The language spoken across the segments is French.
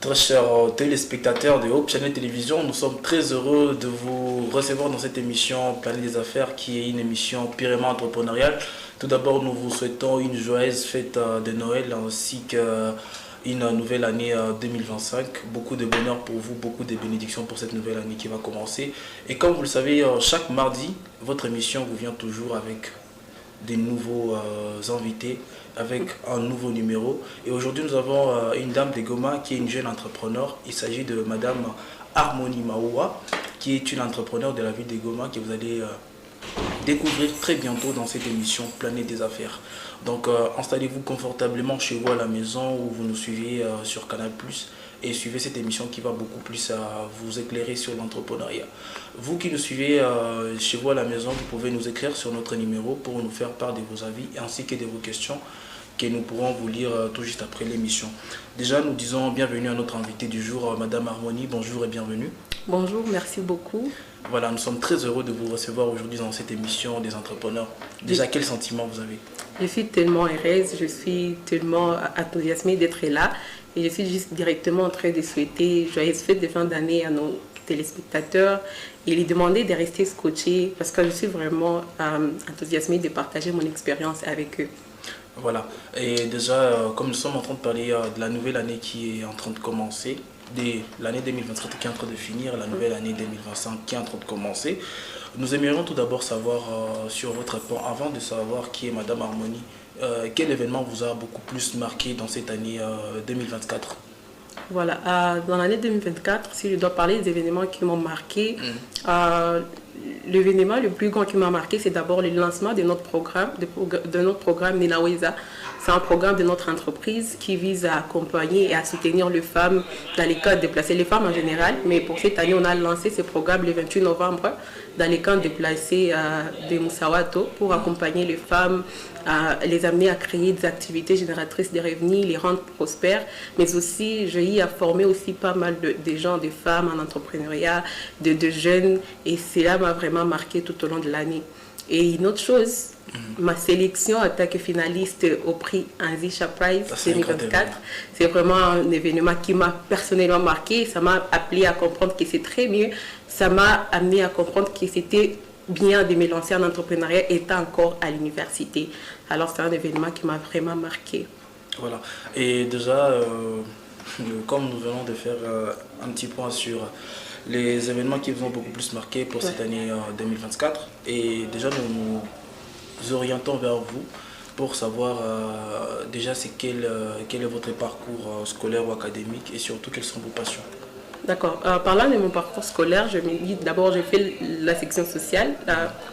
Très chers téléspectateurs de Hope Channel Télévision, nous sommes très heureux de vous recevoir dans cette émission Planète des Affaires qui est une émission purement entrepreneuriale. Tout d'abord, nous vous souhaitons une joyeuse fête de Noël ainsi qu'une nouvelle année 2025. Beaucoup de bonheur pour vous, beaucoup de bénédictions pour cette nouvelle année qui va commencer. Et comme vous le savez, chaque mardi, votre émission vous vient toujours avec des nouveaux invités, avec un nouveau numéro. Et aujourd'hui, nous avons une dame de Goma qui est une jeune entrepreneur. Il s'agit de Madame Harmonie Maoua, qui est une entrepreneur de la ville de Goma que vous allez découvrir très bientôt dans cette émission Planète des Affaires. Donc, installez-vous confortablement chez vous à la maison ou vous nous suivez sur Canal+, et suivez cette émission qui va beaucoup plus vous éclairer sur l'entrepreneuriat. Vous qui nous suivez chez vous à la maison, vous pouvez nous écrire sur notre numéro pour nous faire part de vos avis ainsi que de vos questions que nous pourrons vous lire tout juste après l'émission. Déjà, nous disons bienvenue à notre invité du jour, Madame Harmonie. Bonjour et bienvenue. Bonjour, merci beaucoup. Voilà, nous sommes très heureux de vous recevoir aujourd'hui dans cette émission des entrepreneurs. Déjà, quel sentiment vous avez? Je suis tellement heureuse, je suis tellement enthousiasmée d'être là et je suis juste directement en train de souhaiter joyeuses fêtes de fin d'année à nos téléspectateurs et les demander de rester scotchés parce que je suis vraiment enthousiasmée de partager mon expérience avec eux. Voilà, et déjà, comme nous sommes en train de parler de la nouvelle année qui est en train de commencer, de l'année 2024 qui est en train de finir, la nouvelle année 2025 qui est en train de commencer, nous aimerions tout d'abord savoir sur votre rapport, avant de savoir qui est Madame Harmonie, quel événement vous a beaucoup plus marqué dans cette année 2024? Voilà, dans l'année 2024, si je dois parler des événements qui m'ont marqué, l'événement le plus grand qui m'a marqué, c'est d'abord le lancement de notre programme Ninaweza. C'est un programme de notre entreprise qui vise à accompagner et à soutenir les femmes dans les camps déplacés, les femmes en général. Mais pour cette année, on a lancé ce programme le 28 novembre dans les camps déplacés de Moussawato pour accompagner les femmes, les amener à créer des activités génératrices de revenus, les rendre prospères. Mais aussi, j'ai eu à former aussi pas mal de gens, de femmes en entrepreneuriat, de jeunes. Et cela m'a vraiment marqué tout au long de l'année. Et une autre chose, ma sélection en tant que finaliste au prix Anzisha Prize 2024, c'est vraiment un événement qui m'a personnellement marqué. Ça m'a appelé à comprendre que c'est très mieux. Ça m'a amené à comprendre que c'était bien de me lancer en entrepreneuriat étant encore à l'université. Alors c'est un événement qui m'a vraiment marqué. Voilà, et déjà, comme nous venons de faire un petit point sur les événements qui vous ont beaucoup plus marqué pour cette année 2024, et déjà nous nous orientons vers vous pour savoir déjà quel est votre parcours scolaire ou académique et surtout quelles sont vos passions. D'accord. Parlant de mon parcours scolaire, je me dis d'abord j'ai fait la section sociale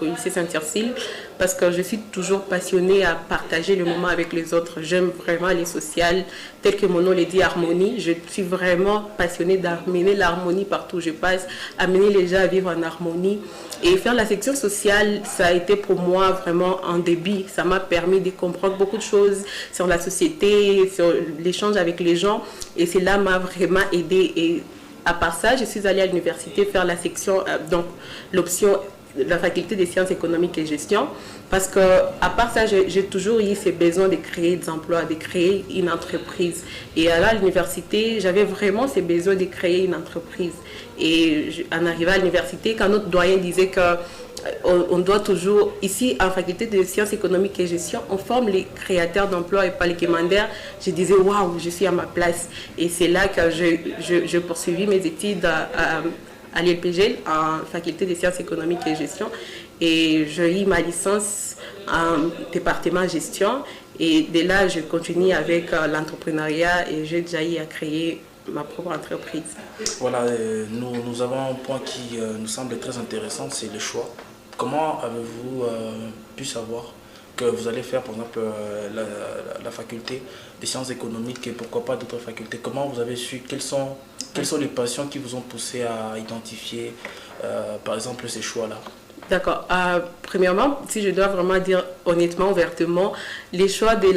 au lycée Saint-Ursule parce que je suis toujours passionnée à partager le moment avec les autres. J'aime vraiment les sociales, tel que mon nom le dit, harmonie. Je suis vraiment passionnée d'amener l'harmonie partout où je passe, amener les gens à vivre en harmonie. Et faire la section sociale, ça a été pour moi vraiment un début. Ça m'a permis de comprendre beaucoup de choses sur la société, sur l'échange avec les gens. Et cela m'a vraiment aidée. Et à part ça, je suis allée à l'université faire la section, donc l'option, la faculté des sciences économiques et gestion, parce que à part ça, j'ai toujours eu ce besoin de créer des emplois, de créer une entreprise. Et à l'université, j'avais vraiment ce besoin de créer une entreprise. Et en arrivant à l'université, quand notre doyen disait que on doit toujours, ici en faculté de sciences économiques et gestion, on forme les créateurs d'emplois et pas les commandaires. Je disais waouh, je suis à ma place. Et c'est là que je poursuivis mes études à l'ILPG, en faculté de sciences économiques et gestion. Et j'ai eu ma licence en département gestion. Et de là, je continue avec l'entrepreneuriat et j'ai déjà eu à créer ma propre entreprise. Voilà, nous avons un point qui nous semble très intéressant, c'est le choix. Comment avez-vous pu savoir que vous allez faire, par exemple, la faculté des sciences économiques et pourquoi pas d'autres facultés? Comment vous avez su, quelles sont les passions qui vous ont poussé à identifier, par exemple, ces choix-là? D'accord. Premièrement, si je dois vraiment dire honnêtement, ouvertement, les choix de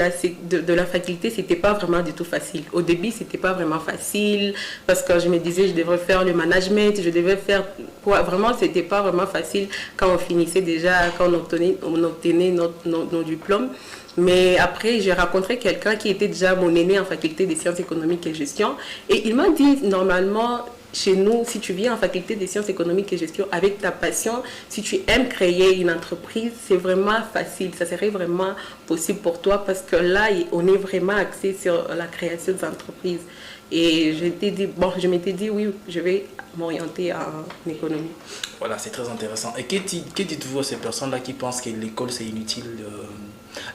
la faculté, c'était pas vraiment du tout facile. Au début, c'était pas vraiment facile parce que je me disais, je devrais faire le management, je devais faire quoi. Vraiment, c'était pas vraiment facile quand on finissait déjà, quand on obtenait nos diplômes. Mais après, j'ai rencontré quelqu'un qui était déjà mon aîné en faculté des sciences économiques et gestion. Et il m'a dit, normalement, chez nous, si tu viens en faculté des sciences économiques et gestion avec ta passion, si tu aimes créer une entreprise, c'est vraiment facile. Ça serait vraiment possible pour toi parce que là, on est vraiment axé sur la création d'entreprises. Et je m'étais dit, oui, je vais m'orienter en économie. Voilà, c'est très intéressant. Et que dites-vous à ces personnes-là qui pensent que l'école c'est inutile,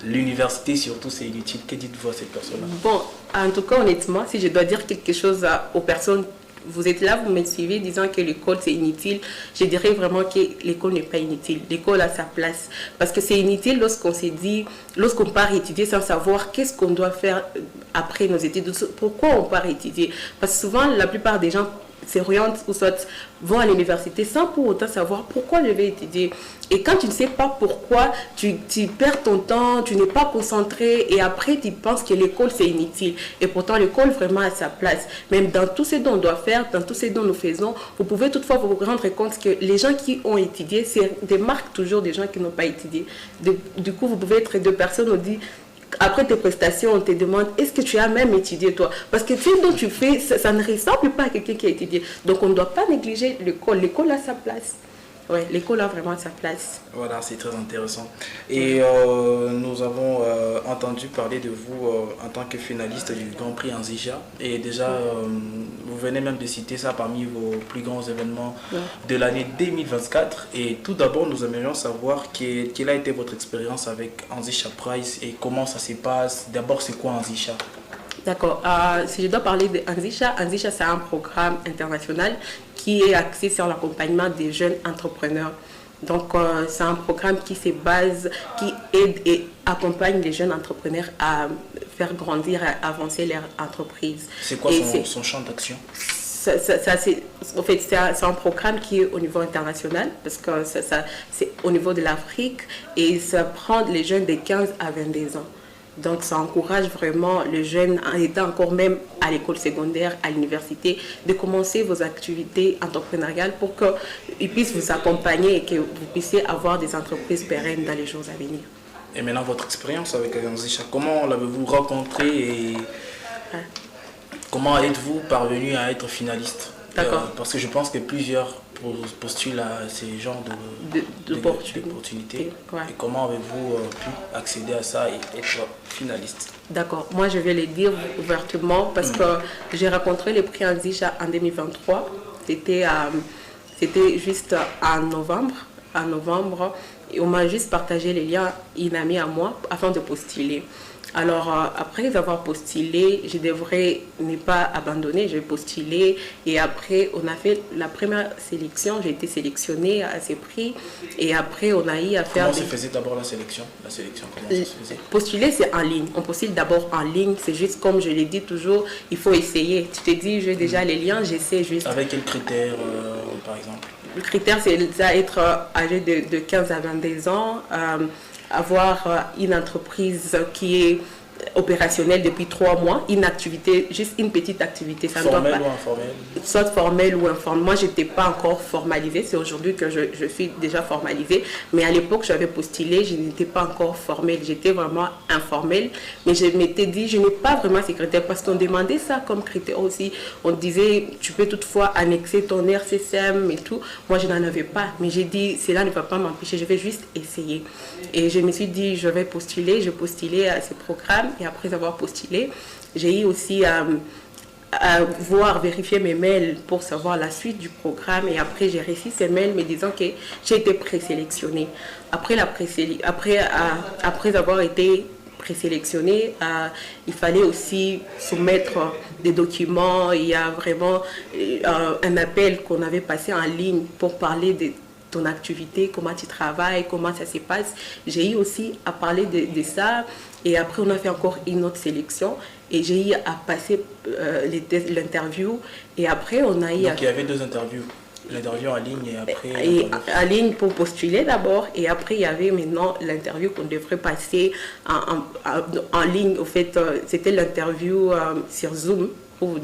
l'université surtout c'est inutile? Que dites-vous à ces personnes-là? Bon, en tout cas, honnêtement, si je dois dire quelque chose aux personnes, vous êtes là, vous me suivez disant que l'école c'est inutile, je dirais vraiment que l'école n'est pas inutile. L'école a sa place. Parce que c'est inutile lorsqu'on part étudier sans savoir qu'est-ce qu'on doit faire après nos études, pourquoi on part étudier. Parce que souvent, la plupart des gens s'orientent ou soit vont à l'université sans pour autant savoir pourquoi je vais étudier. Et quand tu ne sais pas pourquoi, tu perds ton temps, tu n'es pas concentré et après tu penses que l'école c'est inutile. Et pourtant l'école vraiment a sa place. Même dans tout ce dont on doit faire, dans tout ce dont nous faisons, vous pouvez toutefois vous rendre compte que les gens qui ont étudié, c'est des marques toujours des gens qui n'ont pas étudié. Du coup, vous pouvez être deux personnes, on dit après tes prestations, on te demande est-ce que tu as même étudié toi? Parce que ce dont tu fais, ça ne ressemble pas à quelqu'un qui a étudié. Donc on ne doit pas négliger l'école. L'école a sa place. Ouais, l'école a vraiment sa place. Voilà, c'est très intéressant. Et nous avons entendu parler de vous en tant que finaliste du Grand Prix Anzija. Et déjà, vous venez même de citer ça parmi vos plus grands événements de l'année 2024. Et tout d'abord, nous aimerions savoir quelle a été votre expérience avec Anzija Prize et comment ça se passe. D'abord, c'est quoi Anzija? D'accord. Si je dois parler de Anzija, Anzija c'est un programme international qui est axé sur l'accompagnement des jeunes entrepreneurs. Donc, c'est un programme qui se base, qui aide et accompagne les jeunes entrepreneurs à faire grandir, à avancer leur entreprise. C'est quoi son champ d'action? En fait, c'est un programme qui est au niveau international parce que c'est au niveau de l'Afrique et ça prend les jeunes de 15 à 22 ans. Donc, ça encourage vraiment les jeunes, en étant encore même à l'école secondaire, à l'université, de commencer vos activités entrepreneuriales pour qu'ils puissent vous accompagner et que vous puissiez avoir des entreprises pérennes dans les jours à venir. Et maintenant, votre expérience avec Anzija, comment l'avez-vous rencontré et comment êtes-vous parvenu à être finaliste? D'accord. Parce que je pense que plusieurs postulent à ces genres d'opportunités. Ouais. Et comment avez-vous pu accéder à ça et être finaliste? D'accord. Moi, je vais le dire ouvertement parce que j'ai rencontré le prix Anzija en 2023. C'était juste en novembre. Et on m'a juste partagé les liens, une amie à moi, afin de postuler. Alors, après avoir postulé, je devrais ne pas abandonner, j'ai postulé et après, on a fait la première sélection, j'ai été sélectionnée à ces prix et après, on a eu à faire... Comment se faisait d'abord la sélection? Comment ça se faisait? Postuler, c'est en ligne. On postule d'abord en ligne, c'est juste comme je l'ai dit toujours, il faut essayer. Tu te dis, j'ai déjà les liens, j'essaie juste. Avec quels critères, par exemple? Le critère, c'est d'être âgé de 15 à 22 ans, avoir une entreprise qui est opérationnelle depuis 3 mois, une activité, juste une petite activité. Ça Formelle ne doit pas, ou informelle? soit formelle ou informelle. Moi, je n'étais pas encore formalisée. C'est aujourd'hui que je suis déjà formalisée. Mais à l'époque, j'avais postulé, je n'étais pas encore formelle. J'étais vraiment informelle. Mais je m'étais dit, je n'ai pas vraiment ces critères parce qu'on demandait ça comme critère aussi. On disait, tu peux toutefois annexer ton RCCM et tout. Moi, je n'en avais pas. Mais j'ai dit, cela ne va pas m'empêcher. Je vais juste essayer. Et je me suis dit, je vais postuler. Je postulais à ce programme. Et après avoir postulé, j'ai eu aussi à vérifier mes mails pour savoir la suite du programme. Et après, j'ai reçu ces mails me disant que j'ai été présélectionnée. Après avoir été présélectionnée, il fallait aussi soumettre des documents. Il y a vraiment un appel qu'on avait passé en ligne pour parler de ton activité, comment tu travailles, comment ça se passe. J'ai eu aussi à parler de ça. Et après, on a fait encore une autre sélection. Et j'ai eu à passer l'interview. Et après, on a eu... Donc, il y avait 2 interviews. L'interview en ligne et après... Et en ligne pour postuler d'abord, et après il y avait maintenant l'interview qu'on devrait passer en ligne. Au fait, c'était l'interview sur Zoom, où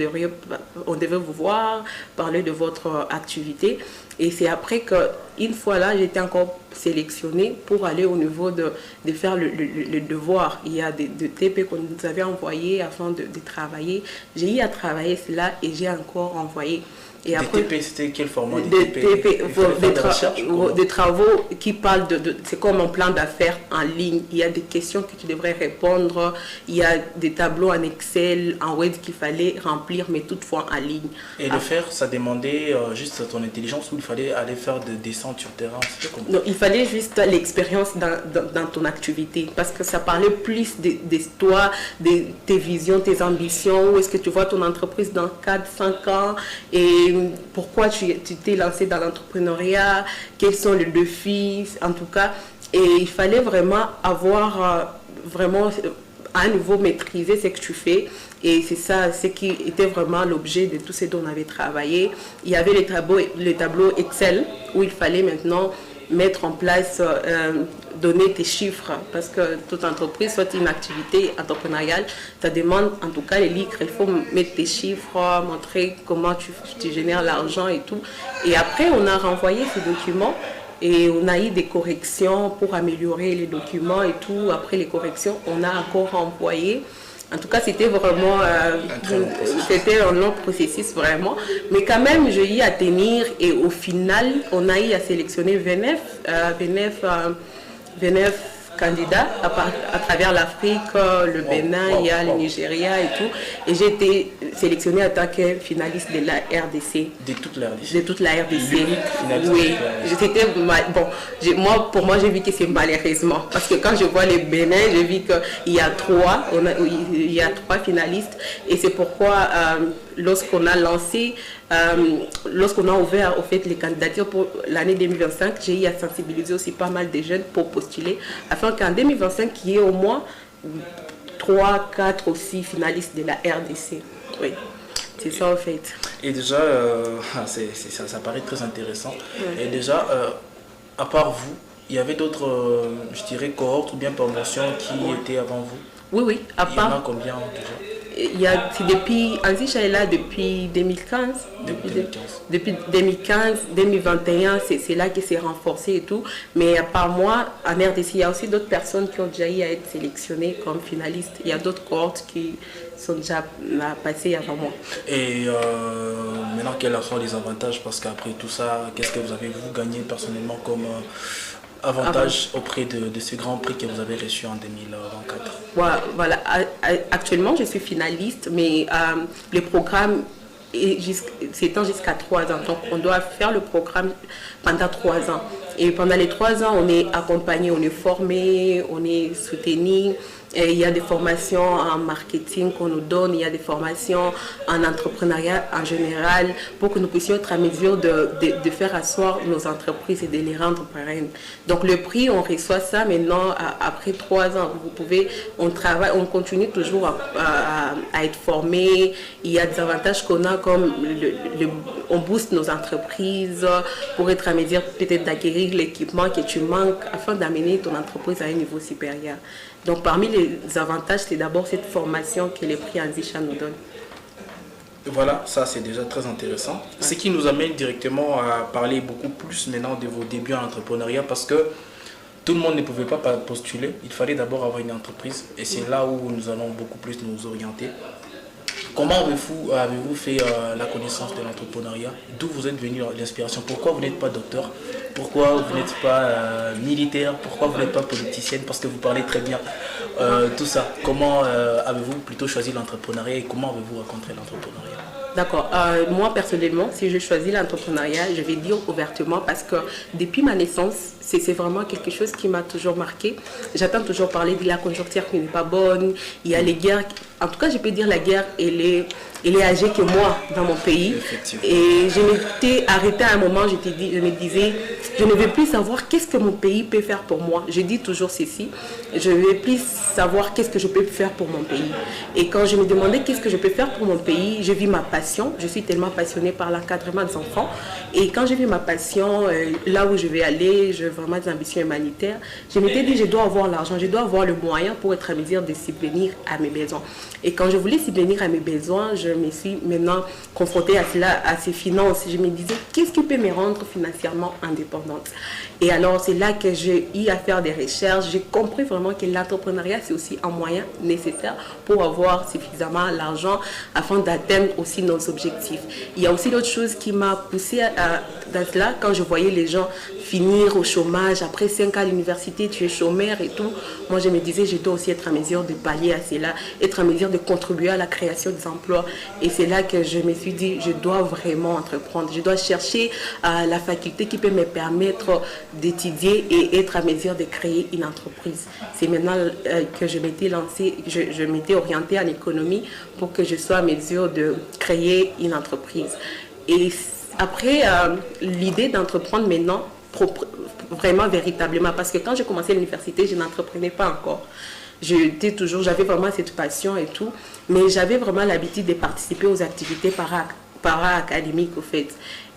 on devait vous voir, parler de votre activité. Et c'est après qu'une fois là, j'étais encore sélectionnée pour aller au niveau de faire le devoir. Il y a des TP qu'on nous avait envoyés afin de travailler. J'ai eu à travailler cela et j'ai encore envoyé. Et après, TP, c'était quel format des travaux qui parlent c'est comme un plan d'affaires en ligne. Il y a des questions que tu devrais répondre, il y a des tableaux en Excel, en Word qu'il fallait remplir, mais toutefois en ligne. Et le faire, ça demandait juste ton intelligence ou il fallait aller faire des descentes sur terrain? Non, il fallait juste l'expérience dans ton activité, parce que ça parlait plus de toi, de tes visions, tes ambitions, où est-ce que tu vois ton entreprise dans 4-5 ans, et pourquoi tu t'es lancé dans l'entrepreneuriat, quels sont les défis, en tout cas. Et il fallait vraiment avoir vraiment à nouveau maîtriser ce que tu fais. Et c'est ça, ce qui était vraiment l'objet de tout ce dont on avait travaillé. Il y avait les tableaux Excel où il fallait maintenant mettre en place, donner tes chiffres, parce que toute entreprise, soit une activité entrepreneuriale, ça demande en tout cas les livres, il faut mettre tes chiffres, montrer comment tu génères l'argent et tout. Et après, on a renvoyé ces documents et on a eu des corrections pour améliorer les documents et tout. Après les corrections, on a encore renvoyé. En tout cas, c'était vraiment c'était un long processus vraiment. Mais quand même, j'ai eu à tenir et au final, on a eu à sélectionner 29 candidats à travers l'Afrique, le Bénin, il y a le Nigeria et tout. Et j'ai été sélectionnée en tant que finaliste de la RDC. De toute la RDC? De toute la RDC. Oui. C'était bon. Pour moi, j'ai vu que c'est malheureusement. Parce que quand je vois les Bénin, j'ai vu qu'il y a trois finalistes. Et c'est pourquoi, lorsqu'on a lancé, lorsqu'on a ouvert au fait les candidatures pour l'année 2025, j'ai eu à sensibiliser aussi pas mal de jeunes pour postuler, afin qu'en 2025, il y ait au moins 3, 4 aussi finalistes de la RDC. Oui, c'est ça en fait. Et déjà, ça paraît très intéressant. Ouais. Et déjà, à part vous, il y avait d'autres, je dirais, cohortes ou bien promotions qui étaient avant vous? Oui, à part. Il y en a combien déjà? Anzi Shaila depuis 2015. Depuis 2015, 2021, c'est là qu'il s'est renforcé et tout. Mais à part moi, en RDC, il y a aussi d'autres personnes qui ont déjà eu à être sélectionnées comme finalistes. Il y a d'autres cohortes qui sont déjà passées avant moi. Et maintenant, quels sont les avantages? Parce qu'après tout ça, qu'est-ce que vous avez vous gagné personnellement comme avantage auprès de ce grand prix que vous avez reçu en 2024? Voilà. Actuellement, je suis finaliste, mais le programme s'étend jusqu'à 3 ans. Donc, on doit faire le programme pendant 3 ans. Et pendant les 3 ans, on est accompagné, on est formé, on est soutenu. Et il y a des formations en marketing qu'on nous donne, il y a des formations en entrepreneuriat en général pour que nous puissions être à mesure de faire asseoir nos entreprises et de les rendre pérennes. Donc le prix, on reçoit ça maintenant après 3 ans. On travaille, on continue toujours à être formé. Il y a des avantages qu'on a comme on booste nos entreprises pour être à mesure peut-être d'acquérir l'équipement que tu manques afin d'amener ton entreprise à un niveau supérieur. Donc parmi les avantages, c'est d'abord cette formation que les prix Anzisha nous donnent. Voilà, ça c'est déjà très intéressant. Ouais. Ce qui nous amène directement à parler beaucoup plus maintenant de vos débuts en entrepreneuriat, parce que tout le monde ne pouvait pas postuler. Il fallait d'abord avoir une entreprise et c'est là où nous allons beaucoup plus nous orienter. Comment avez-vous fait la connaissance de l'entrepreneuriat? D'où vous êtes venu l'inspiration? Pourquoi vous n'êtes pas docteur? Pourquoi vous n'êtes pas militaire? Pourquoi vous n'êtes pas politicienne? Parce que vous parlez très bien. Tout ça. Comment avez-vous plutôt choisi l'entrepreneuriat et comment avez-vous rencontré l'entrepreneuriat? D'accord. Moi, personnellement, si je choisis l'entrepreneuriat, je vais dire ouvertement parce que depuis ma naissance, c'est vraiment quelque chose qui m'a toujours marqué. J'entends toujours parler de la conjoncture qui n'est pas bonne. Il y a les guerres en tout cas, je peux dire la guerre, elle est âgée que moi dans mon pays. Et je m'étais arrêtée à un moment, je me disais, je ne veux plus savoir qu'est-ce que mon pays peut faire pour moi. Je dis toujours ceci, je ne veux plus savoir qu'est-ce que je peux faire pour mon pays. Et quand je me demandais qu'est-ce que je peux faire pour mon pays, je vis ma passion. Je suis tellement passionnée par l'encadrement des enfants. Et quand j'ai vu ma passion, là où je vais aller, j'ai vraiment des ambitions humanitaires, je m'étais dit, je dois avoir l'argent, je dois avoir le moyen pour être à mesure de subvenir à mes besoins. Et quand je voulais subvenir à mes besoins, je me suis maintenant confrontée à cela, à ces finances. Je me disais, qu'est-ce qui peut me rendre financièrement indépendante? Et alors, c'est là que j'ai eu à faire des recherches. J'ai compris vraiment que l'entrepreneuriat, c'est aussi un moyen nécessaire pour avoir suffisamment l'argent afin d'atteindre aussi nos objectifs. Il y a aussi d'autres choses qui m'a poussée dans cela. Quand je voyais les gens finir au chômage, après 5 ans à l'université, tu es chômeur et tout. Moi, je me disais, je dois aussi être à mesure de pallier à cela, être à mesure de contribuer à la création des emplois. Et c'est là que je me suis dit, je dois vraiment entreprendre. Je dois chercher la faculté qui peut me permettre d'étudier et être à mesure de créer une entreprise. C'est maintenant que je m'étais lancée, je m'étais orientée en économie pour que je sois à mesure de créer une entreprise. Et après, l'idée d'entreprendre maintenant, vraiment véritablement, parce que quand j'ai commencé l'université, je n'entreprenais pas encore. J'avais vraiment cette passion et tout, mais j'avais vraiment l'habitude de participer aux activités para-académiques au fait.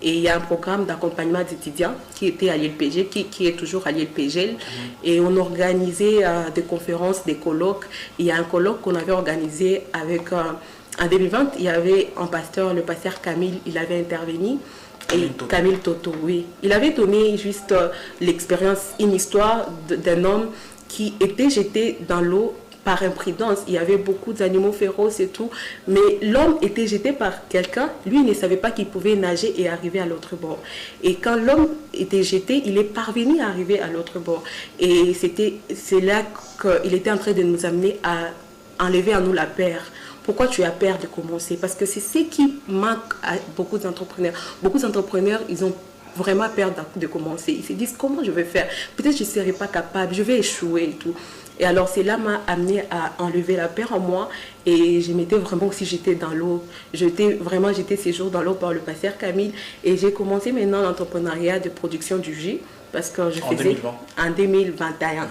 Et il y a un programme d'accompagnement d'étudiants qui était à l'ILPG, qui est toujours à l'ILPG. Et on organisait des conférences, des colloques. Il y a un colloque qu'on avait organisé avec, en 2020, il y avait un pasteur, le pasteur Camille, il avait intervenu. Et Camille Toto, oui. Il avait donné juste l'expérience, une histoire d'un homme qui était jeté dans l'eau par imprudence. Il y avait beaucoup d'animaux féroces et tout, mais l'homme était jeté par quelqu'un. Lui, il ne savait pas qu'il pouvait nager et arriver à l'autre bord. Et quand l'homme était jeté, il est parvenu à arriver à l'autre bord. Et c'est là qu'il était en train de nous amener à enlever à nous la peur. Pourquoi tu as peur de commencer? Parce que c'est ce qui manque à beaucoup d'entrepreneurs. Beaucoup d'entrepreneurs, ils ont vraiment peur de commencer. Ils se disent, comment je vais faire? Peut-être que je ne serai pas capable, je vais échouer et tout. Et alors, cela m'a amené à enlever la peur en moi. Et je m'étais vraiment aussi jetée dans l'eau. J'étais ces jours dans l'eau par le pasteur Camille. Et j'ai commencé maintenant l'entrepreneuriat de production du jus. Parce que je faisais en 2021.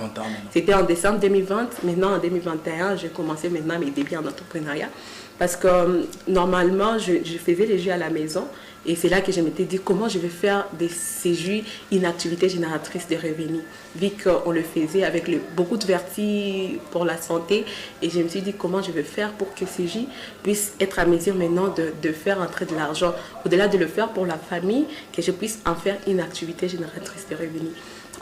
C'était en décembre 2020. Maintenant, en 2021, j'ai commencé maintenant mes débuts en entrepreneuriat. Parce que normalement, je faisais les jus à la maison. Et c'est là que je m'étais dit comment je vais faire de ces jus une activité génératrice de revenus. Vu qu'on le faisait avec beaucoup de vertus pour la santé. Et je me suis dit comment je vais faire pour que ces jus puissent être à mesure maintenant de faire entrer de l'argent. Au-delà de le faire pour la famille, que je puisse en faire une activité génératrice de revenus.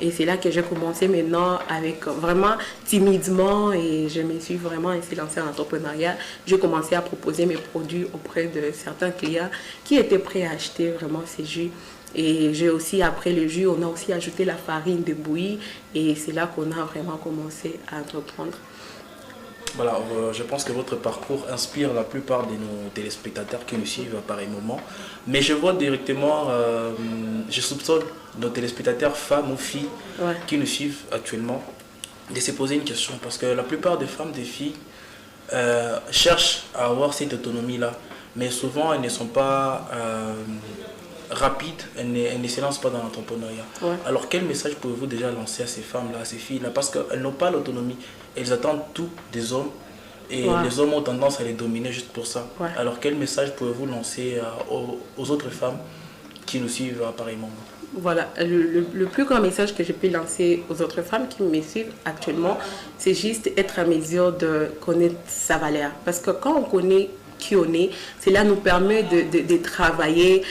Et c'est là que j'ai commencé maintenant avec vraiment timidement et je me suis vraiment ainsi lancée en entrepreneuriat. J'ai commencé à proposer mes produits auprès de certains clients qui étaient prêts à acheter vraiment ces jus. Et j'ai aussi, après le jus, on a aussi ajouté la farine de bouillie et c'est là qu'on a vraiment commencé à entreprendre. Voilà, je pense que votre parcours inspire la plupart de nos téléspectateurs qui nous suivent à pareil moment. Mais je vois directement, je soupçonne nos téléspectateurs, femmes ou filles qui nous suivent actuellement, de se poser une question. Parce que la plupart des femmes, des filles, cherchent à avoir cette autonomie-là. Mais souvent, elles ne sont pas rapides, elles ne se lancent pas dans l'entrepreneuriat. Ouais. Alors, quel message pouvez-vous déjà lancer à ces femmes-là, à ces filles-là? Parce qu'elles n'ont pas l'autonomie. Elles attendent tout des hommes et les hommes ont tendance à les dominer juste pour ça. Ouais. Alors quel message pouvez-vous lancer aux autres femmes qui nous suivent à pareil moment? Voilà, le plus grand message que je peux lancer aux autres femmes qui me suivent actuellement, c'est juste être à mesure de connaître sa valeur. Parce que quand on connaît qui on est, cela nous permet de travailler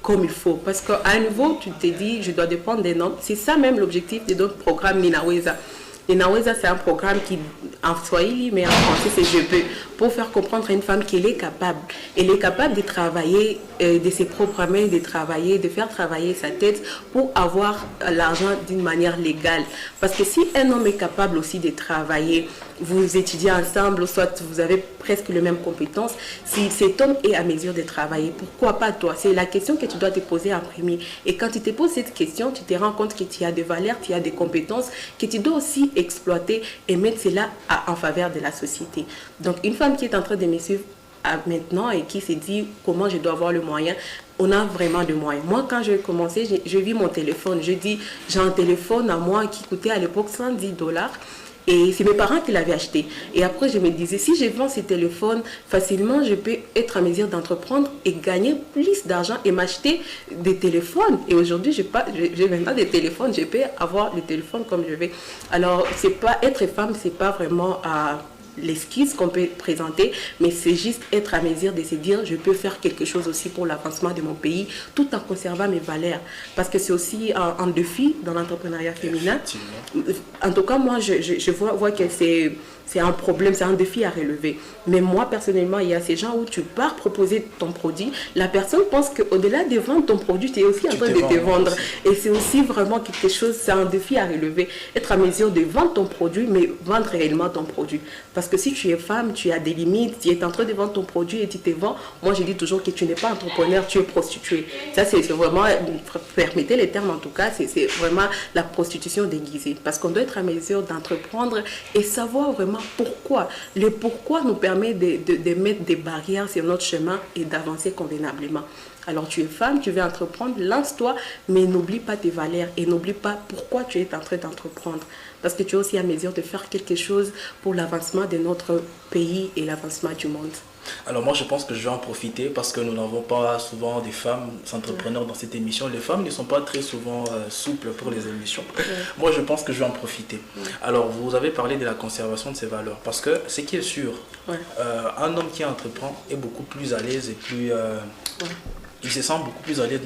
comme il faut. Parce qu'à un niveau, tu te dis, je dois dépendre des normes. C'est ça même l'objectif de notre programme Ninaweza. Ninaweza, c'est un programme qui, en Swahili, mais en français, c'est je peux, pour faire comprendre à une femme qu'elle est capable. Elle est capable de travailler de ses propres mains, de faire travailler sa tête pour avoir l'argent d'une manière légale. Parce que si un homme est capable aussi de travailler vous étudiez ensemble, soit vous avez presque les mêmes compétences, si cet homme est à mesure de travailler, pourquoi pas toi? C'est la question que tu dois te poser en premier. Et quand tu te poses cette question, tu te rends compte que tu as des valeurs, tu as des compétences, que tu dois aussi exploiter et mettre cela en faveur de la société. Donc une femme qui est en train de me suivre maintenant et qui se dit comment je dois avoir le moyen, on a vraiment de moyens. Moi, quand j'ai commencé, je vis mon téléphone. Je dis, j'ai un téléphone à moi qui coûtait à l'époque $110. Et c'est mes parents qui l'avaient acheté. Et après, je me disais, si je vends ces téléphones, facilement, je peux être en mesure d'entreprendre et gagner plus d'argent et m'acheter des téléphones. Et aujourd'hui, j'ai maintenant des téléphones, je peux avoir le téléphone comme je veux. Alors, c'est pas, être femme, c'est pas vraiment l'esquisse qu'on peut présenter, mais c'est juste être à mesure de se dire je peux faire quelque chose aussi pour l'avancement de mon pays tout en conservant mes valeurs, parce que c'est aussi un défi dans l'entrepreneuriat féminin. En tout cas, moi je vois que c'est un problème, c'est un défi à relever. Mais moi, personnellement, il y a ces gens où tu pars proposer ton produit, la personne pense qu'au-delà de vendre ton produit, tu es aussi en train de te vendre. Et c'est aussi vraiment quelque chose, c'est un défi à relever. Être à mesure de vendre ton produit, mais vendre réellement ton produit. Parce que si tu es femme, tu as des limites, tu es en train de vendre ton produit et tu te vends, moi je dis toujours que tu n'es pas entrepreneur, tu es prostituée. Ça, c'est vraiment, permettez les termes en tout cas, c'est vraiment la prostitution déguisée. Parce qu'on doit être à mesure d'entreprendre et savoir vraiment pourquoi. Le pourquoi nous permet de mettre des barrières sur notre chemin et d'avancer convenablement. Alors tu es femme, tu veux entreprendre, lance-toi, mais n'oublie pas tes valeurs et n'oublie pas pourquoi tu es en train d'entreprendre. Parce que tu es aussi à mesure de faire quelque chose pour l'avancement de notre pays et l'avancement du monde. Alors moi je pense que je vais en profiter parce que nous n'avons pas souvent des femmes entrepreneurs dans cette émission. Les femmes ne sont pas très souvent souples pour les émissions. Moi je pense que je vais en profiter. Alors vous avez parlé de la conservation de ces valeurs parce que ce qui est sûr, un homme qui entreprend est beaucoup plus à l'aise et plus... il se sent beaucoup plus à l'aise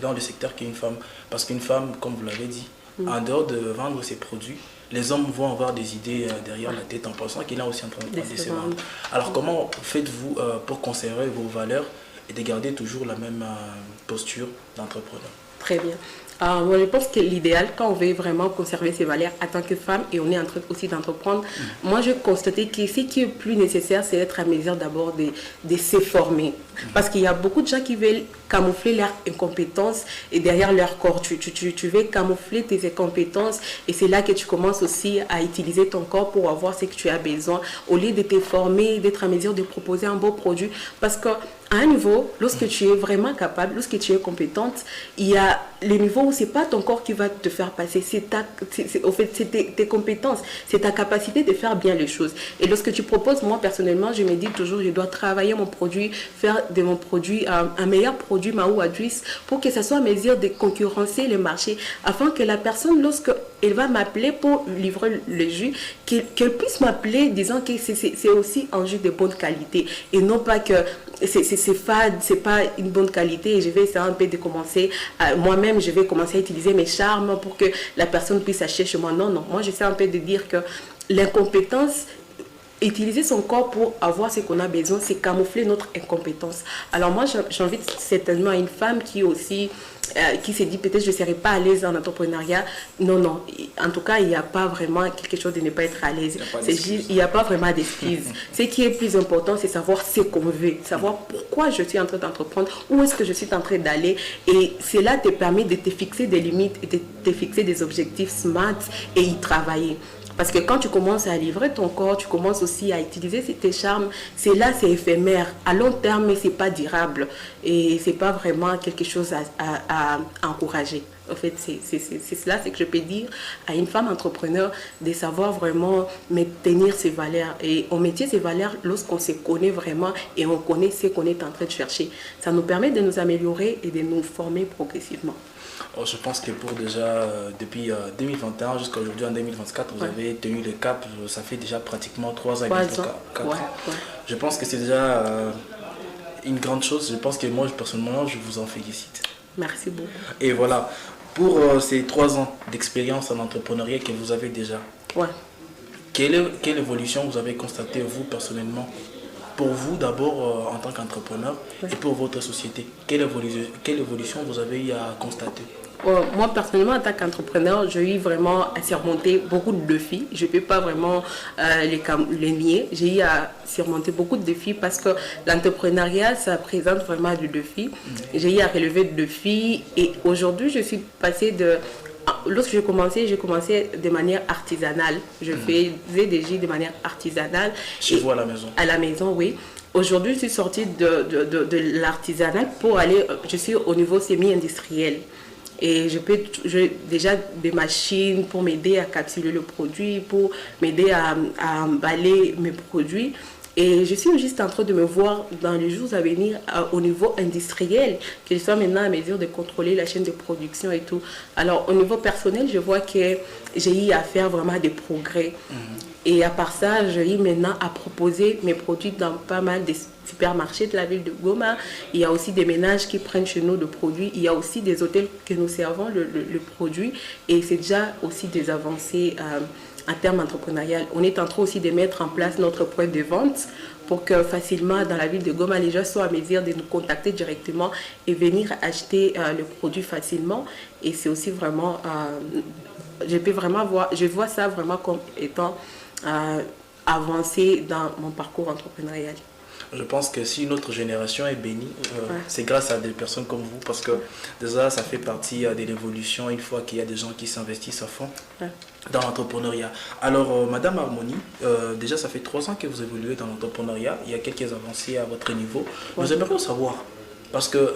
dans le secteur qu'une femme. Parce qu'une femme, comme vous l'avez dit, en dehors de vendre ses produits, les hommes vont avoir des idées derrière la tête en pensant qu'il est aussi en train de se vendre. Alors comment faites-vous pour conserver vos valeurs et de garder toujours la même posture d'entrepreneur? Très bien. Moi, je pense que l'idéal, quand on veut vraiment conserver ses valeurs en tant que femme et on est en train aussi d'entreprendre, moi, je constate que ce qui est plus nécessaire, c'est d'être à mesure d'abord de se former. Parce qu'il y a beaucoup de gens qui veulent camoufler leur incompétence et derrière leur corps. Tu veux camoufler tes incompétences et c'est là que tu commences aussi à utiliser ton corps pour avoir ce que tu as besoin au lieu de te former, d'être à mesure de proposer un beau produit. Parce qu'à un niveau, lorsque tu es vraiment capable, lorsque tu es compétente, il y a les niveaux où ce n'est pas ton corps qui va te faire passer, c'est tes compétences, c'est ta capacité de faire bien les choses. Et lorsque tu proposes, moi personnellement, je me dis toujours, je dois travailler mon produit, faire de mon produit un meilleur produit, Mahou Adjuis, pour que ça soit à mesure de concurrencer le marché, afin que la personne, lorsqu'elle va m'appeler pour livrer le jus, qu'elle puisse m'appeler disant que c'est aussi un jus de bonne qualité, et non pas que c'est fade, c'est pas une bonne qualité et je vais essayer un peu de commencer, moi-même je vais commencer à utiliser mes charmes pour que la personne puisse acheter chez moi. Non, moi j'essaie un peu de dire que l'incompétence, utiliser son corps pour avoir ce qu'on a besoin, c'est camoufler notre incompétence. Alors moi j'invite certainement une femme qui aussi qui se dit peut-être je ne serai pas à l'aise en entrepreneuriat. Non, en tout cas il n'y a pas vraiment quelque chose de ne pas être à l'aise. Il n'y a pas vraiment d'excuses. Ce qui est plus important, c'est savoir ce qu'on veut, savoir pourquoi je suis en train d'entreprendre, où est-ce que je suis en train d'aller, et cela te permet de te fixer des limites et de te fixer des objectifs smart et y travailler. Parce que quand tu commences à livrer ton corps, tu commences aussi à utiliser tes charmes. C'est éphémère. À long terme, ce n'est pas durable. Et ce n'est pas vraiment quelque chose à encourager. En fait, c'est cela, c'est que je peux dire à une femme entrepreneur de savoir vraiment maintenir ses valeurs. Et on maintient ses valeurs lorsqu'on se connaît vraiment et on connaît ce qu'on est en train de chercher. Ça nous permet de nous améliorer et de nous former progressivement. Je pense que pour déjà, depuis 2021 jusqu'à aujourd'hui en 2024, vous avez tenu le cap, ça fait déjà pratiquement 3 ans et 4 ans. Je pense que c'est déjà une grande chose. Je pense que moi, personnellement, je vous en félicite. Merci beaucoup. Et voilà, pour ces 3 ans d'expérience en entrepreneuriat que vous avez déjà, quelle évolution vous avez constatée, vous, personnellement, pour vous d'abord en tant qu'entrepreneur et pour votre société? Quelle évolution vous avez eu à constater? Moi, personnellement, en tant qu'entrepreneur, j'ai eu vraiment à surmonter beaucoup de défis. Je ne peux pas vraiment les nier. J'ai eu à surmonter beaucoup de défis parce que l'entrepreneuriat, ça présente vraiment des défis. J'ai eu à relever des défis et aujourd'hui, je suis passée de... Lorsque j'ai commencé de manière artisanale. Je faisais des gîtes de manière artisanale. Chez vous à la maison? À la maison, oui. Aujourd'hui, je suis sortie de l'artisanal pour aller... Je suis au niveau semi-industriel. Et j'ai déjà des machines pour m'aider à capsuler le produit, pour m'aider à emballer mes produits. Et je suis juste en train de me voir dans les jours à venir au niveau industriel, que je sois maintenant à mesure de contrôler la chaîne de production et tout. Alors au niveau personnel, je vois que j'ai eu à faire vraiment des progrès. Et à part ça, j'ai eu maintenant à proposer mes produits dans pas mal de supermarchés de la ville de Goma. Il y a aussi des ménages qui prennent chez nous le produit. Il y a aussi des hôtels que nous servons le produit. Et c'est déjà aussi des avancées en termes entrepreneurial. On est en train aussi de mettre en place notre point de vente pour que facilement dans la ville de Goma, les gens soient à mesure de nous contacter directement et venir acheter le produit facilement. Et c'est aussi vraiment, je vois ça vraiment comme étant avancé dans mon parcours entrepreneurial. Je pense que si notre génération est bénie, c'est grâce à des personnes comme vous, parce que déjà ça fait partie de l'évolution une fois qu'il y a des gens qui s'investissent à fond dans l'entrepreneuriat. Alors Madame Harmonie, déjà ça fait 3 ans que vous évoluez dans l'entrepreneuriat, il y a quelques avancées à votre niveau. Nous aimerions savoir, parce que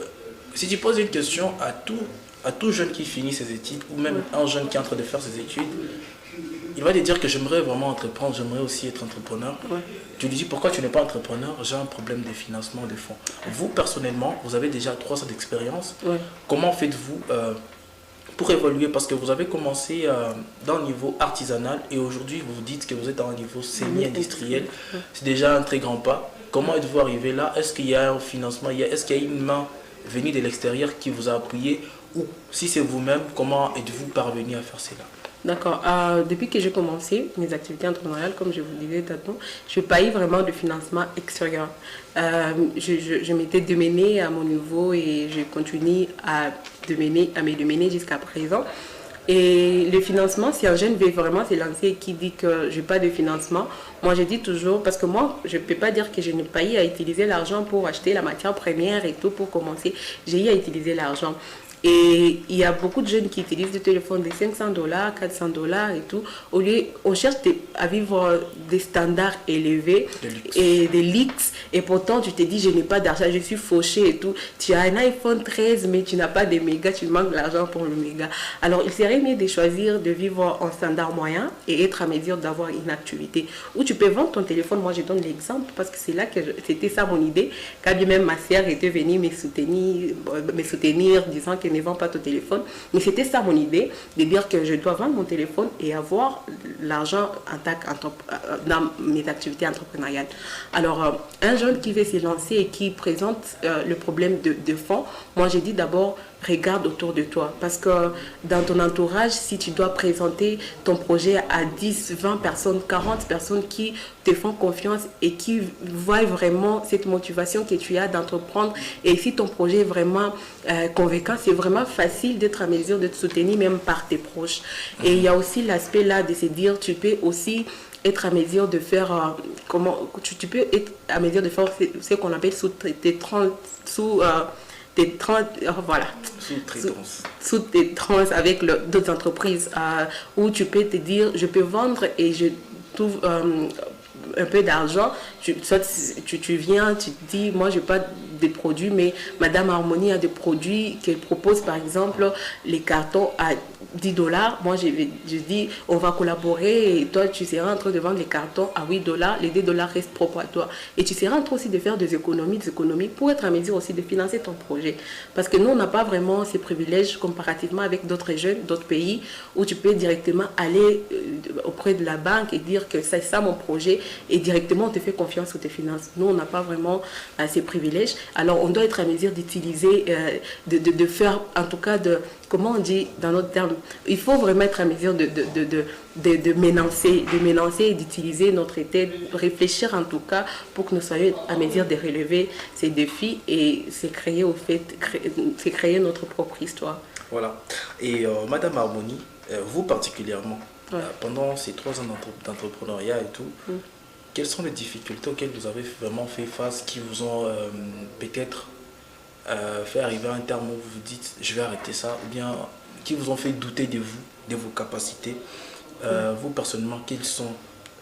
si tu poses une question à tout jeune qui finit ses études, ou même un jeune qui est en train de faire ses études, il va te dire que j'aimerais vraiment entreprendre, j'aimerais aussi être entrepreneur. Tu lui dis pourquoi tu n'es pas entrepreneur, j'ai un problème de financement, de fonds. Vous, personnellement, vous avez déjà 3 ans d'expérience. Comment faites-vous pour évoluer? Parce que vous avez commencé dans le niveau artisanal et aujourd'hui, vous vous dites que vous êtes dans un niveau semi-industriel. C'est déjà un très grand pas. Comment êtes-vous arrivé là? Est-ce qu'il y a un financement? Est-ce qu'il y a une main venue de l'extérieur qui vous a appuyé? Ou si c'est vous-même, comment êtes-vous parvenu à faire cela? D'accord. Depuis que j'ai commencé mes activités entrepreneuriales, comme je vous le disais tantôt, je n'ai pas eu vraiment de financement extérieur. Je m'étais démenée à mon niveau et je continue à me démener jusqu'à présent. Et le financement, si un jeune veut vraiment se lancer et qui dit que je n'ai pas de financement, moi je dis toujours, parce que moi je ne peux pas dire que je n'ai pas eu à utiliser l'argent pour acheter la matière première et tout pour commencer. J'ai eu à utiliser l'argent. Et il y a beaucoup de jeunes qui utilisent des téléphones de $500, $400 et tout. Au lieu, on cherche à vivre des standards élevés et des luxe. Et pourtant, tu te dis, je n'ai pas d'argent, je suis fauché et tout. Tu as un iPhone 13, mais tu n'as pas de mégas, tu manques de l'argent pour le méga. Alors, il serait mieux de choisir de vivre en standard moyen et être à mesure d'avoir une activité. Où tu peux vendre ton téléphone. Moi, je donne l'exemple parce que c'est là que c'était ça mon idée. Quand bien même ma sœur était venue me soutenir disant que ne vends pas ton téléphone. Mais c'était ça mon idée, de dire que je dois vendre mon téléphone et avoir l'argent dans mes activités entrepreneuriales. Alors, un jeune qui veut se lancer et qui présente le problème de fonds, moi j'ai dit d'abord, regarde autour de toi. Parce que dans ton entourage, si tu dois présenter ton projet à 10, 20 personnes, 40 personnes qui te font confiance et qui voient vraiment cette motivation que tu as d'entreprendre, et si ton projet est vraiment convaincant, c'est vraiment facile d'être à mesure de te soutenir même par tes proches. Et il y a aussi l'aspect là de se dire, tu peux aussi être à mesure de faire tu peux être à mesure de faire ce qu'on appelle sous-traitance avec d'autres entreprises où tu peux te dire je peux vendre et je trouve un peu d'argent. Tu viens, tu te dis moi j'ai pas des produits, mais Madame Harmonie a des produits qu'elle propose, par exemple les cartons à $10. Moi je dis on va collaborer et toi tu seras en train de vendre les cartons à $8, les $2 restent propres à toi et tu seras en train aussi de faire des économies pour être à mesure aussi de financer ton projet, parce que nous on n'a pas vraiment ces privilèges comparativement avec d'autres jeunes, d'autres pays où tu peux directement aller auprès de la banque et dire que c'est ça mon projet et directement on te fait confiance sur tes finances. Nous on n'a pas vraiment ces privilèges, alors on doit être à mesure d'utiliser, de faire en tout cas comment on dit dans notre terme, il faut vraiment être à mesure de ménancer et d'utiliser notre tête, réfléchir en tout cas pour que nous soyons à mesure de relever ces défis et c'est créer notre propre histoire. Voilà. Et Madame Harmonie, vous particulièrement, Ouais. pendant ces 3 ans d'entrepreneuriat et tout, Mm. quelles sont les difficultés auxquelles vous avez vraiment fait face, qui vous ont peut-être fait arriver à un terme où vous vous dites je vais arrêter ça, ou bien qui vous ont fait douter de vous, de vos capacités? Vous personnellement, quelles sont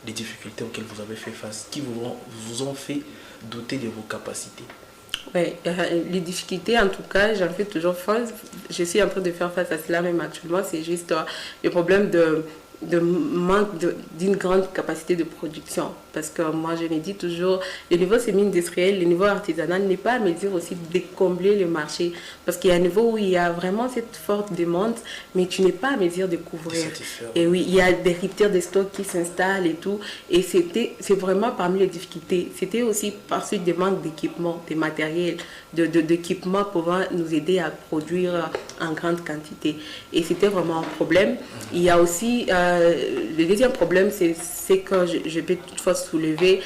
les difficultés auxquelles vous avez fait face, qui vous ont fait douter de vos capacités? Ouais, les difficultés, en tout cas, j'en fais toujours face. Je suis en train de faire face à cela même actuellement. C'est juste le problème de manque d'une grande capacité de production. Parce que moi, je me dis toujours, le niveau semi-industriel, le niveau artisanal n'est pas à mesure aussi de combler le marché. Parce qu'il y a un niveau où il y a vraiment cette forte demande, mais tu n'es pas à mesure de couvrir. Et oui, il y a des ruptures de stock qui s'installent et tout. Et c'est vraiment parmi les difficultés. C'était aussi par suite des manques d'équipement, de matériel, d'équipement pouvant nous aider à produire en grande quantité. Et c'était vraiment un problème. Il y a aussi, le deuxième problème, c'est que je peux toutefois soulever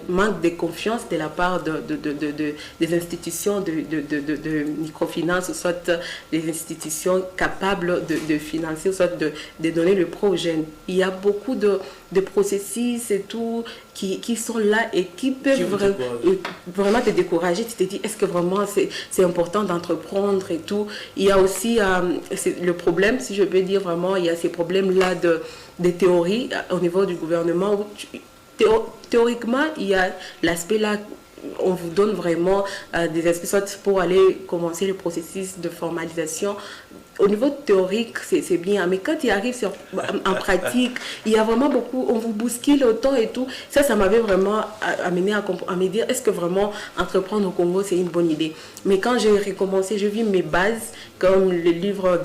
manque de confiance de la part des institutions de microfinance, soit des institutions capables de financer, soit de donner le prêt aux jeunes. Il y a beaucoup de processus et tout qui sont là et qui peuvent vraiment te décourager. Tu te dis, est-ce que vraiment c'est important d'entreprendre et tout. Il y a aussi le problème, si je peux dire vraiment, il y a ces problèmes-là de théorie au niveau du gouvernement. Théoriquement, il y a l'aspect là, on vous donne vraiment des aspects soit pour aller commencer le processus de formalisation. Au niveau théorique, c'est bien, mais quand il arrive en pratique, il y a vraiment beaucoup, on vous bouscule autant et tout. Ça m'avait vraiment amené à me dire, est-ce que vraiment entreprendre au Congo, c'est une bonne idée? Mais quand j'ai recommencé, je vis mes bases, comme le livre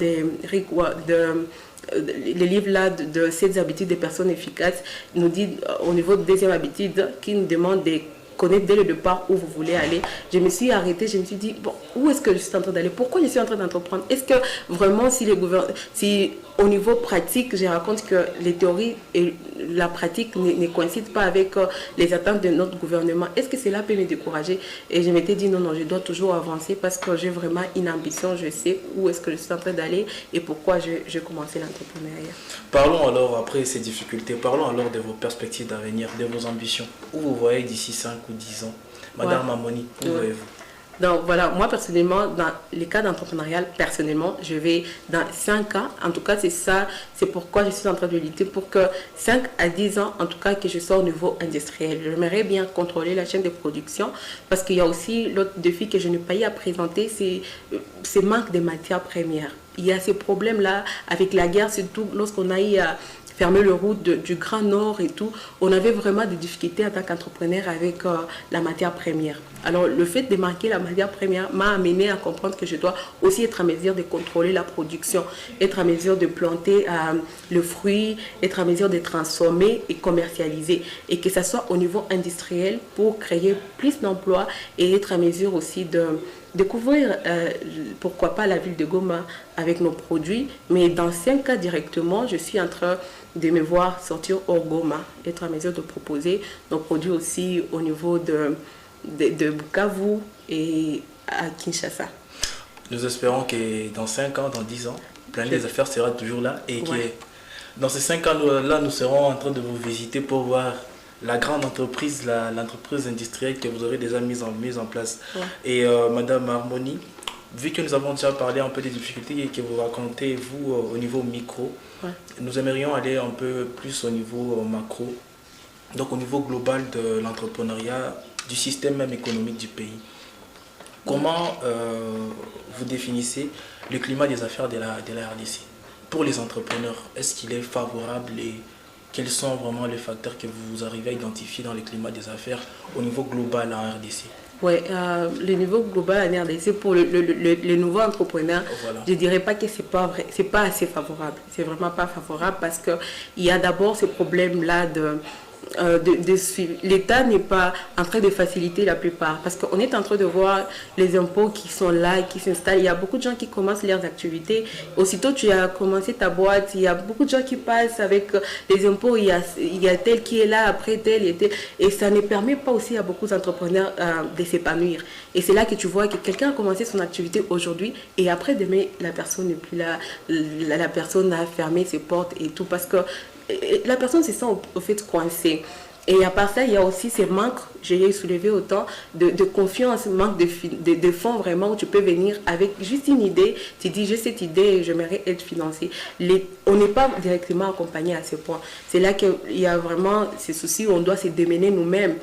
les livres là de 7 habitudes des personnes efficaces nous dit au niveau de deuxième habitude qui nous demande de connaître dès le départ où vous voulez aller. Je me suis arrêtée, je me suis dit, bon, où est-ce que je suis en train d'aller? Pourquoi je suis en train d'entreprendre? Est-ce que vraiment, si au niveau pratique, je raconte que les théories et la pratique ne coïncident pas avec les attentes de notre gouvernement, est-ce que cela peut me décourager? Et je m'étais dit, non, je dois toujours avancer parce que j'ai vraiment une ambition, je sais où est-ce que je suis en train d'aller et pourquoi j'ai commencé l'entrepreneuriat. Parlons alors, après ces difficultés, parlons alors de vos perspectives d'avenir, de vos ambitions. Où vous voyez d'ici 5 ou 10 ans? Madame Harmonie, où voyez-vous? Donc voilà, moi personnellement, dans les cas d'entrepreneuriat, personnellement, je vais dans 5 ans, en tout cas c'est ça, c'est pourquoi je suis en train de lutter pour que 5 à 10 ans, en tout cas que je sois au niveau industriel. J'aimerais bien contrôler la chaîne de production parce qu'il y a aussi l'autre défi que je n'ai pas eu à présenter, c'est manque de matières premières. Il y a ces problèmes-là avec la guerre, surtout lorsqu'on a eu à fermer le route du Grand Nord et tout, on avait vraiment des difficultés en tant qu'entrepreneur avec la matière première. Alors le fait de marquer la matière première m'a amené à comprendre que je dois aussi être en mesure de contrôler la production, être en mesure de planter le fruit, être en mesure de transformer et commercialiser et que ça soit au niveau industriel pour créer plus d'emplois et être en mesure aussi de découvrir, pourquoi pas la ville de Goma avec nos produits, mais dans 5 cas directement, je suis en train de me voir sortir hors Goma, être en mesure de proposer nos produits aussi au niveau de Bukavu et à Kinshasa. Nous espérons que dans 5 ans, dans 10 ans, Planète des Affaires sera toujours là et que dans ces 5 ans-là, nous serons en train de vous visiter pour voir la grande entreprise, l'entreprise industrielle que vous aurez déjà mise en place. Et Madame Harmonie, vu que nous avons déjà parlé un peu des difficultés que vous racontez, vous, au niveau micro, nous aimerions aller un peu plus au niveau macro, donc au niveau global de l'entrepreneuriat, du système même économique du pays. Comment vous définissez le climat des affaires de la RDC pour les entrepreneurs? Est-ce qu'il est favorable et quels sont vraiment les facteurs que vous arrivez à identifier dans le climat des affaires au niveau global en RDC? Oui, le niveau global en RDC pour les nouveaux entrepreneurs, je ne dirais pas que ce n'est pas assez favorable. C'est vraiment pas favorable parce qu'il y a d'abord ce problème-là l'État n'est pas en train de faciliter la plupart. Parce qu'on est en train de voir les impôts qui sont là, qui s'installent. Il y a beaucoup de gens qui commencent leurs activités. Aussitôt tu as commencé ta boîte, il y a beaucoup de gens qui passent avec les impôts. Il y a tel qui est là, après tel et tel. Et ça ne permet pas aussi à beaucoup d'entrepreneurs de s'épanouir. Et c'est là que tu vois que quelqu'un a commencé son activité aujourd'hui et après demain, la personne n'est plus là. La personne a fermé ses portes et tout parce que la personne se sent au fait coincée. Et à part ça, il y a aussi ces manques, j'ai soulevé autant, de confiance, manque de fonds vraiment où tu peux venir avec juste une idée. Tu dis, j'ai cette idée, j'aimerais être financé. On n'est pas directement accompagné à ce point. C'est là qu'il y a vraiment ces soucis où on doit se démener nous-mêmes.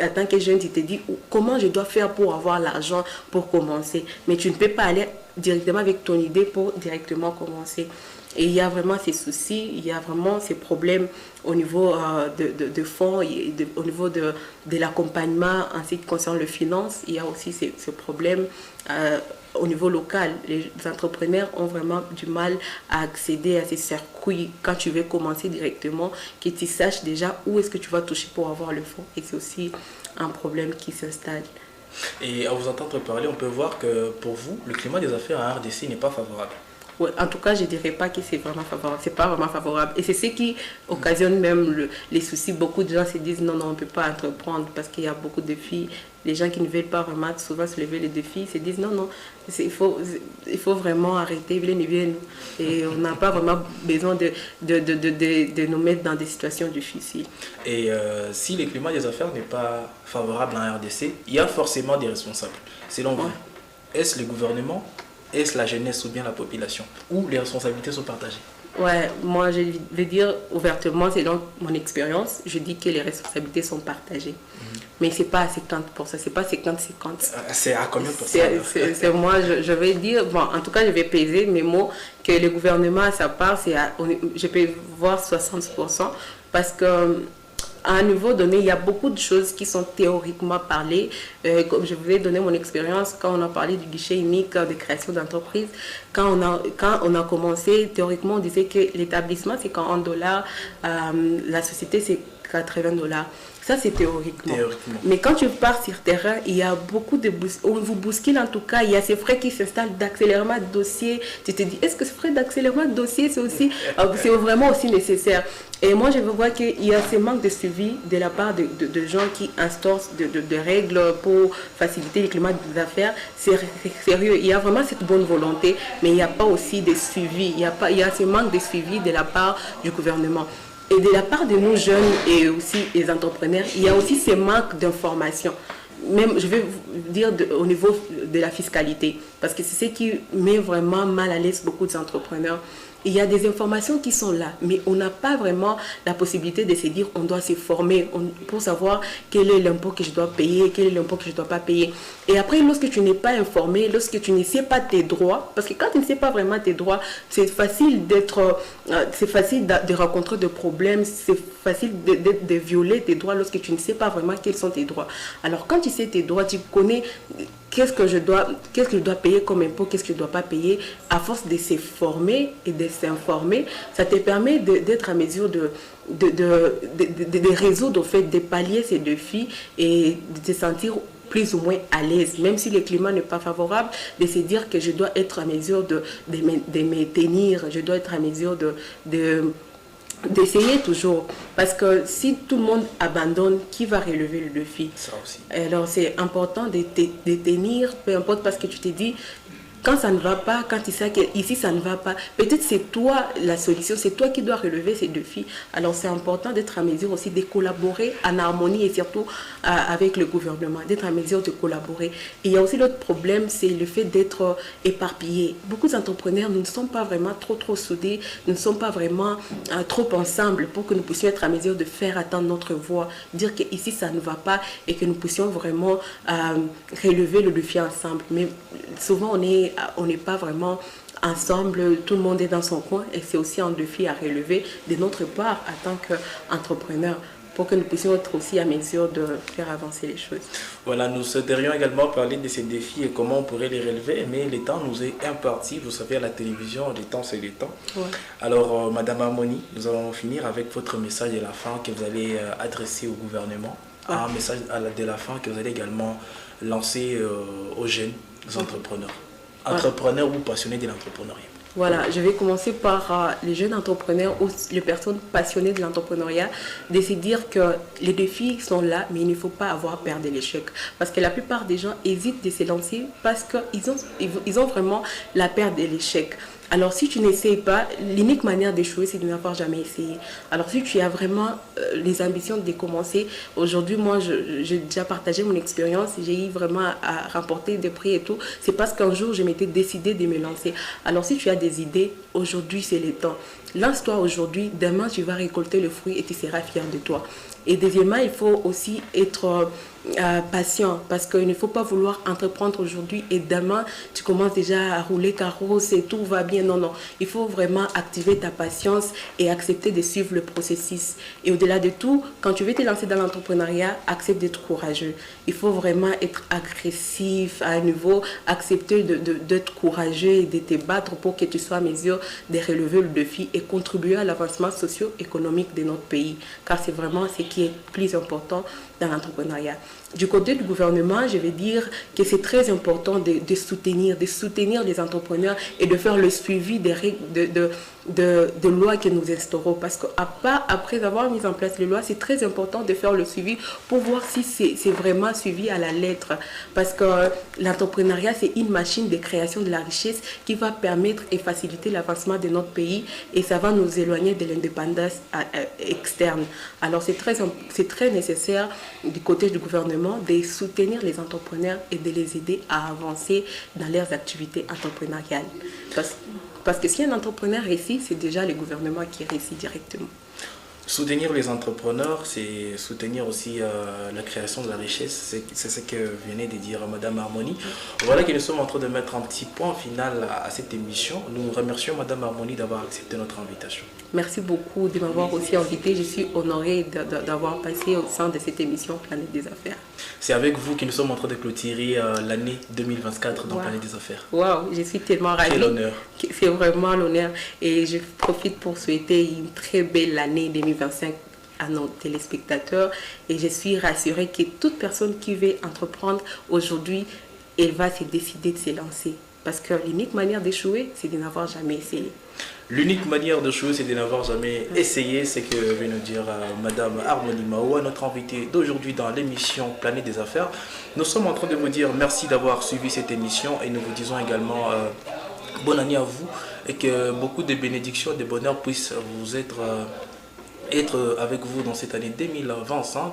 En tant que jeune, tu te dis, comment je dois faire pour avoir l'argent pour commencer. Mais tu ne peux pas aller directement avec ton idée pour directement commencer. Et il y a vraiment ces soucis, il y a vraiment ces problèmes au niveau de fonds, au niveau de l'accompagnement en ce qui concerne les finances. Il y a aussi ces problèmes au niveau local. Les entrepreneurs ont vraiment du mal à accéder à ces circuits quand tu veux commencer directement, que tu saches déjà où est-ce que tu vas toucher pour avoir le fonds. Et c'est aussi un problème qui s'installe. Et à vous entendre parler, on peut voir que pour vous, le climat des affaires à RDC n'est pas favorable. Ouais, en tout cas, je ne dirais pas que c'est vraiment favorable. C'est pas vraiment favorable. Et c'est ce qui occasionne même les soucis. Beaucoup de gens se disent non, on ne peut pas entreprendre parce qu'il y a beaucoup de défis. Les gens qui ne veulent pas vraiment souvent se lever les défis se disent non, il faut vraiment arrêter, et on n'a pas vraiment besoin de nous mettre dans des situations difficiles. Et si le climat des affaires n'est pas favorable en RDC, il y a forcément des responsables. Selon vous, est-ce le gouvernement, est-ce la jeunesse ou bien la population, où les responsabilités sont partagées? Ouais, moi je vais dire ouvertement, selon mon expérience, je dis que les responsabilités sont partagées. Mais ce n'est pas à 50%, ce n'est pas 50-50. C'est à combien de pourcents? C'est moi, je vais dire, bon, en tout cas je vais peser mes mots, que le gouvernement à sa part, je peux voir 60%, parce que à un niveau donné, il y a beaucoup de choses qui sont théoriquement parlées. Comme je vous ai donné mon expérience, quand on a parlé du guichet unique de création d'entreprise, quand on a commencé, théoriquement, on disait que l'établissement, c'est $40, la société, c'est $80. Ça, c'est théoriquement. Mais quand tu pars sur terrain, il y a beaucoup de... On vous bouscule en tout cas. Il y a ces frais qui s'installent d'accélérement de dossier. Tu te dis, est-ce que ce frais d'accélérement de dossier, c'est vraiment aussi nécessaire? Et moi, je veux voir qu'il y a ce manque de suivi de la part de gens qui instaurent de règles pour faciliter le climat des affaires. C'est sérieux. Il y a vraiment cette bonne volonté, mais il n'y a pas aussi de suivi. Il y a ce manque de suivi de la part du gouvernement. Et de la part de nous jeunes et aussi les entrepreneurs, il y a aussi ce manque d'information. Même, je vais vous dire au niveau de la fiscalité, parce que c'est ce qui met vraiment mal à l'aise beaucoup d'entrepreneurs. Il y a des informations qui sont là, mais on n'a pas vraiment la possibilité de se dire on doit se former pour savoir quel est l'impôt que je dois payer, quel est l'impôt que je ne dois pas payer. Et après, lorsque tu n'es pas informé, lorsque tu ne sais pas tes droits, parce que quand tu ne sais pas vraiment tes droits, c'est facile de rencontrer des problèmes, c'est facile de violer tes droits lorsque tu ne sais pas vraiment quels sont tes droits. Alors quand tu sais tes droits, tu connais qu'est-ce que je dois payer comme impôt, qu'est-ce que je ne dois pas payer. À force de se former et de s'informer, ça te permet d'être à mesure de résoudre, au fait, de pallier ces défis et de te sentir plus ou moins à l'aise, même si le climat n'est pas favorable, de se dire que je dois être à mesure de me tenir, je dois être à mesure d'essayer toujours. Parce que si tout le monde abandonne, qui va relever le défi? Ça aussi. Alors c'est important de tenir, peu importe, parce que tu te dis, quand ça ne va pas, quand tu sais qu'ici ça ne va pas, peut-être c'est toi la solution, c'est toi qui dois relever ces défis. Alors c'est important d'être à mesure aussi de collaborer en harmonie et surtout avec le gouvernement, d'être à mesure de collaborer. Et il y a aussi l'autre problème, c'est le fait d'être éparpillé. Beaucoup d'entrepreneurs, nous ne sommes pas vraiment trop soudés, nous ne sommes pas vraiment trop ensemble pour que nous puissions être à mesure de faire attendre notre voix, dire qu'ici ça ne va pas et que nous puissions vraiment relever le défi ensemble. Mais souvent on n'est pas vraiment ensemble, tout le monde est dans son coin et c'est aussi un défi à relever de notre part en tant qu'entrepreneur pour que nous puissions être aussi à mesure de faire avancer les choses. Voilà, nous souhaiterions également parler de ces défis et comment on pourrait les relever, mais le temps nous est imparti. Vous savez, à la télévision, le temps, c'est le temps. Ouais. Alors, Madame Harmonie, nous allons finir avec votre message de la fin que vous allez adresser au gouvernement. Ouais. Un message de la fin que vous allez également lancer aux jeunes entrepreneurs. Entrepreneurs ou passionnés de l'entrepreneuriat. Voilà, je vais commencer par les jeunes entrepreneurs ou les personnes passionnées de l'entrepreneuriat, de se dire que les défis sont là, mais il ne faut pas avoir peur de l'échec. Parce que la plupart des gens hésitent de se lancer parce qu'ils ont vraiment la peur de l'échec. Alors, si tu n'essayes pas, l'unique manière d'échouer, c'est de n'avoir jamais essayé. Alors, si tu as vraiment les ambitions de commencer, aujourd'hui, moi, j'ai déjà partagé mon expérience, j'ai eu vraiment à remporter des prix et tout. C'est parce qu'un jour, je m'étais décidée de me lancer. Alors, si tu as des idées, aujourd'hui, c'est le temps. Lance-toi aujourd'hui, demain, tu vas récolter le fruit et tu seras fier de toi. Et deuxièmement, il faut aussi être patient parce qu'il ne faut pas vouloir entreprendre aujourd'hui et demain tu commences déjà à rouler carrosse et tout va bien. Non, il faut vraiment activer ta patience et accepter de suivre le processus. Et au-delà de tout, quand tu veux te lancer dans l'entrepreneuriat, accepte d'être courageux. Il faut vraiment être agressif à un niveau, accepter d'être courageux et de te battre pour que tu sois à mesure de relever le défi et contribuer à l'avancement socio-économique de notre pays. Car c'est vraiment ce qui est plus important dans l'entrepreneuriat. Du côté du gouvernement, je vais dire que c'est très important de soutenir les entrepreneurs et de faire le suivi des règles de lois que nous instaurons. Parce qu'après avoir mis en place les lois, c'est très important de faire le suivi pour voir si c'est vraiment suivi à la lettre. Parce que l'entrepreneuriat, c'est une machine de création de la richesse qui va permettre et faciliter l'avancement de notre pays et ça va nous éloigner de l'indépendance externe. Alors c'est très nécessaire du côté du gouvernement de soutenir les entrepreneurs et de les aider à avancer dans leurs activités entrepreneuriales. Parce que si un entrepreneur réussit, c'est déjà le gouvernement qui réussit directement. Soutenir les entrepreneurs, c'est soutenir aussi la création de la richesse. C'est ce que venait de dire Madame Harmonie. Voilà que nous sommes en train de mettre un petit point final à cette émission. Nous remercions Madame Harmonie d'avoir accepté notre invitation. Merci beaucoup de m'avoir aussi invité. Je suis honorée d'avoir passé au sein de cette émission Planète des Affaires. C'est avec vous que nous sommes en train de clôturer l'année 2024 dans Planète des Affaires. Waouh, je suis tellement ravie. Quel honneur. C'est vraiment l'honneur. Et je profite pour souhaiter une très belle année 2025 à nos téléspectateurs. Et je suis rassurée que toute personne qui veut entreprendre aujourd'hui, elle va se décider de se lancer. Parce que l'unique manière d'échouer, c'est de n'avoir jamais essayé. L'unique manière de jouer, c'est de n'avoir jamais essayé, c'est que vient nous dire Madame Harmonie Maoua, notre invitée d'aujourd'hui dans l'émission Planète des Affaires. Nous sommes en train de vous dire merci d'avoir suivi cette émission et nous vous disons également bonne année à vous et que beaucoup de bénédictions, de bonheur puissent vous être avec vous dans cette année 2025.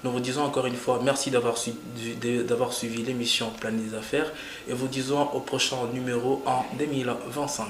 Nous vous disons encore une fois merci d'avoir suivi l'émission Planète des Affaires et vous disons au prochain numéro en 2025.